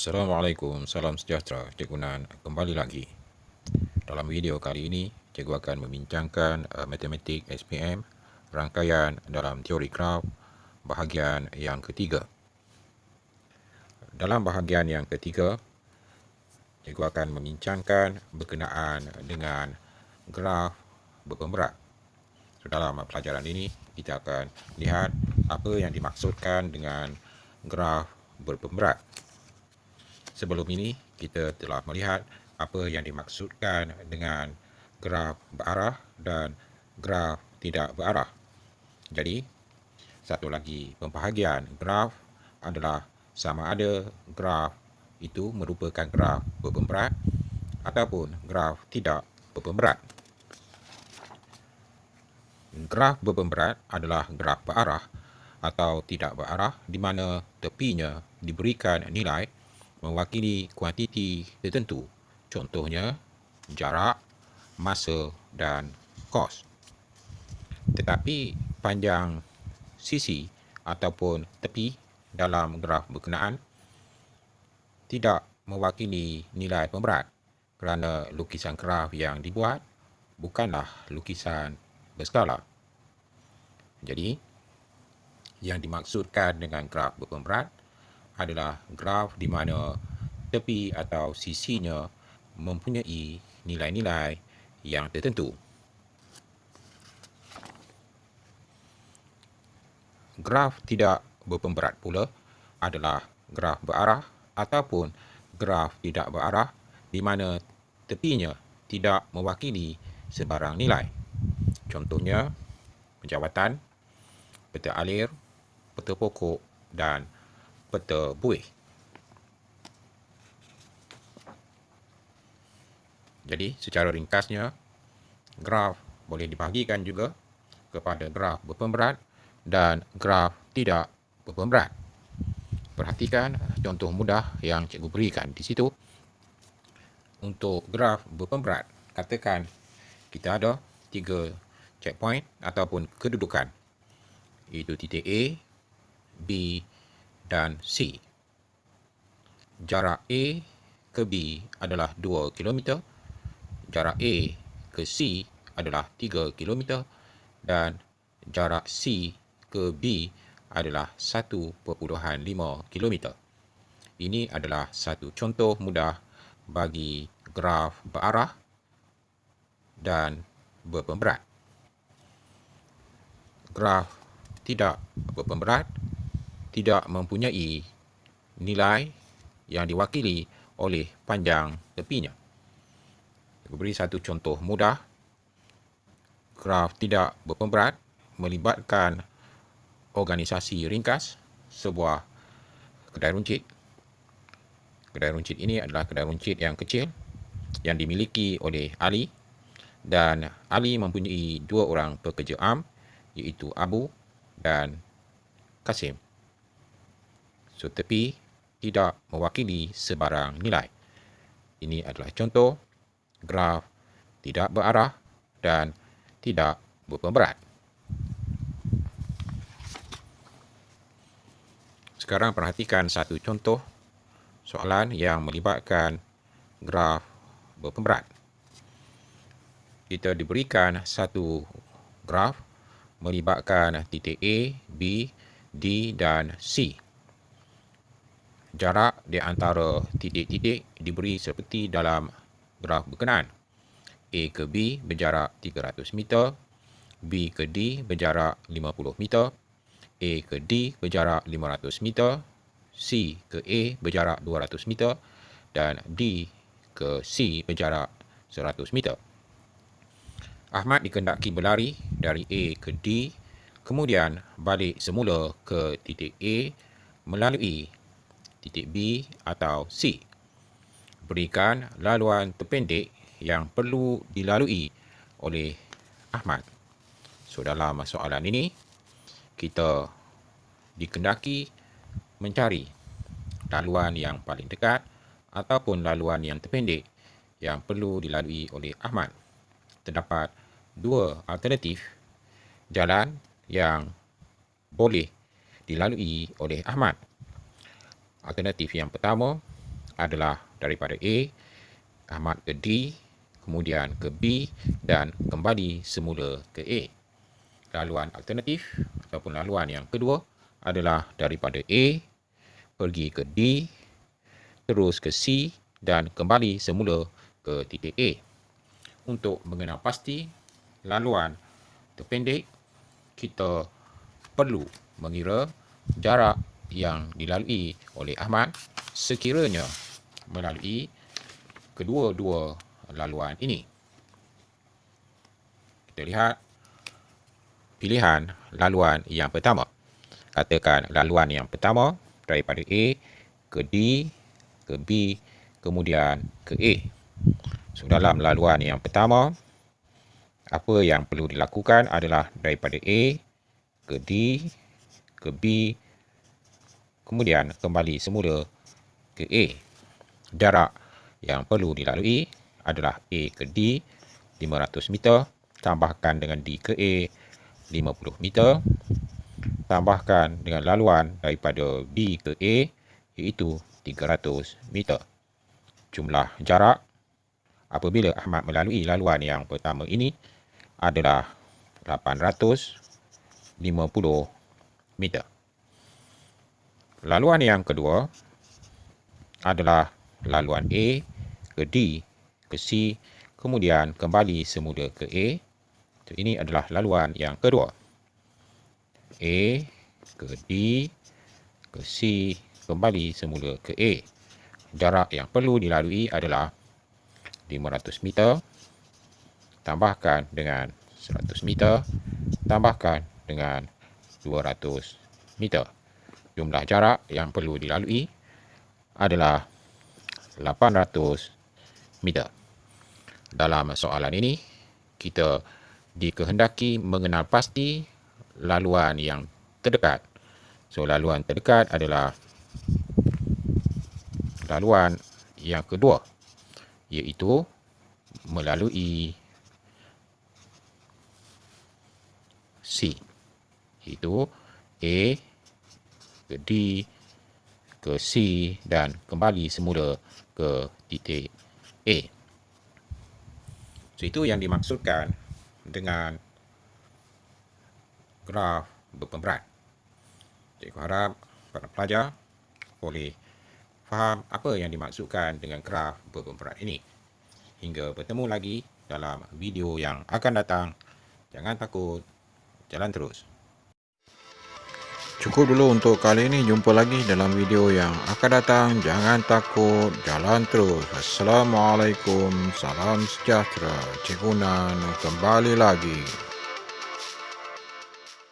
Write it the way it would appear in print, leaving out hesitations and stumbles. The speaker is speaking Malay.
Assalamualaikum, salam sejahtera, Cikgu Nan kembali lagi. Dalam video kali ini, Cikgu akan membincangkan matematik SPM, rangkaian dalam teori graf, bahagian yang ketiga. Dalam bahagian yang ketiga, Cikgu akan membincangkan berkenaan dengan graf berpemberat. So, dalam pelajaran ini, kita akan lihat apa yang dimaksudkan dengan graf berpemberat. Sebelum ini, kita telah melihat apa yang dimaksudkan dengan graf berarah dan graf tidak berarah. Jadi, satu lagi pembahagian graf adalah sama ada graf itu merupakan graf berpemberat ataupun graf tidak berpemberat. Graf berpemberat adalah graf berarah atau tidak berarah di mana tepinya diberikan nilai mewakili kuantiti tertentu, contohnya jarak, masa dan kos. Tetapi panjang sisi ataupun tepi dalam graf berkenaan tidak mewakili nilai pemberat kerana lukisan graf yang dibuat bukanlah lukisan berskala. Jadi, yang dimaksudkan dengan graf berpemberat adalah graf di mana tepi atau sisinya mempunyai nilai-nilai yang tertentu. Graf tidak berpemberat pula adalah graf berarah ataupun graf tidak berarah di mana tepinya tidak mewakili sebarang nilai. Contohnya, penjawatan, peta alir, peta pokok dan peta buih. Jadi, secara ringkasnya, graf boleh dibahagikan juga kepada graf berpemberat dan graf tidak berpemberat. Perhatikan contoh mudah yang cikgu berikan di situ. Untuk graf berpemberat, katakan kita ada 3 checkpoint ataupun kedudukan, iaitu titik A, B dan C. Jarak A ke B adalah 2 km, jarak A ke C adalah 3 km dan jarak C ke B adalah 1.5 km. Ini adalah satu contoh mudah bagi graf berarah dan berpemberat. Graf tidak berpemberat tidak mempunyai nilai yang diwakili oleh panjang tepinya. Saya beri satu contoh mudah. Graf tidak berpemberat melibatkan organisasi ringkas sebuah kedai runcit. Kedai runcit ini adalah kedai runcit yang kecil yang dimiliki oleh Ali, dan Ali mempunyai 2 orang pekerja am, iaitu Abu dan Kasim. So, tepi tidak mewakili sebarang nilai. Ini adalah contoh graf tidak berarah dan tidak berpemberat. Sekarang perhatikan satu contoh soalan yang melibatkan graf berpemberat. Kita diberikan satu graf melibatkan titik A, B, D dan C. Jarak di antara titik-titik diberi seperti dalam graf berkenaan. A ke B berjarak 300 meter, B ke D berjarak 50 meter, A ke D berjarak 500 meter, C ke A berjarak 200 meter dan D ke C berjarak 100 meter. Ahmad dikehendaki berlari dari A ke D, kemudian balik semula ke titik A melalui titik B atau C. Berikan laluan terpendek yang perlu dilalui oleh Ahmad. So, dalam soalan ini, kita dikehendaki mencari laluan yang paling dekat ataupun laluan yang terpendek yang perlu dilalui oleh Ahmad. Terdapat 2 alternatif jalan yang boleh dilalui oleh Ahmad. Alternatif yang pertama, adalah daripada A, Ahmad ke D, kemudian ke B dan kembali semula ke A. Laluan alternatif ataupun laluan yang kedua adalah daripada A pergi ke D, terus ke C dan kembali semula ke titik A. Untuk mengenal pasti laluan terpendek, kita perlu mengira jarak yang dilalui oleh Ahmad sekiranya melalui kedua-dua laluan ini. Kita lihat pilihan laluan yang pertama. Katakan laluan yang pertama daripada A ke D, ke B, kemudian ke A. So, dalam laluan yang pertama, apa yang perlu dilakukan adalah daripada A ke D, ke B, kemudian kembali semula ke A. Jarak yang perlu dilalui adalah A ke D 500 meter, tambahkan dengan D ke A 50 meter, tambahkan dengan laluan daripada B ke A iaitu 300 meter. Jumlah jarak apabila Ahmad melalui laluan yang pertama ini adalah 850 meter. Laluan yang kedua adalah laluan A ke D, ke C, kemudian kembali semula ke A. Ini adalah laluan yang kedua. A ke D, ke C, kembali semula ke A. Jarak yang perlu dilalui adalah 500 meter, tambahkan dengan 100 meter, tambahkan dengan 200 meter. Jumlah jarak yang perlu dilalui adalah 800 meter. Dalam soalan ini, kita dikehendaki mengenal pasti laluan yang terdekat. So, laluan terdekat adalah laluan yang kedua, iaitu melalui C, iaitu A ke D, ke C dan kembali semula ke titik A. So, itu yang dimaksudkan dengan graf berpemberat. Cikgu harap para pelajar boleh faham apa yang dimaksudkan dengan graf berpemberat ini. Hingga bertemu lagi dalam video yang akan datang. Jangan takut, jalan terus. Cukup dulu untuk kali ini. Jumpa lagi dalam video yang akan datang. Jangan takut, jalan terus. Assalamualaikum, salam sejahtera. Cikgu Nan kembali lagi.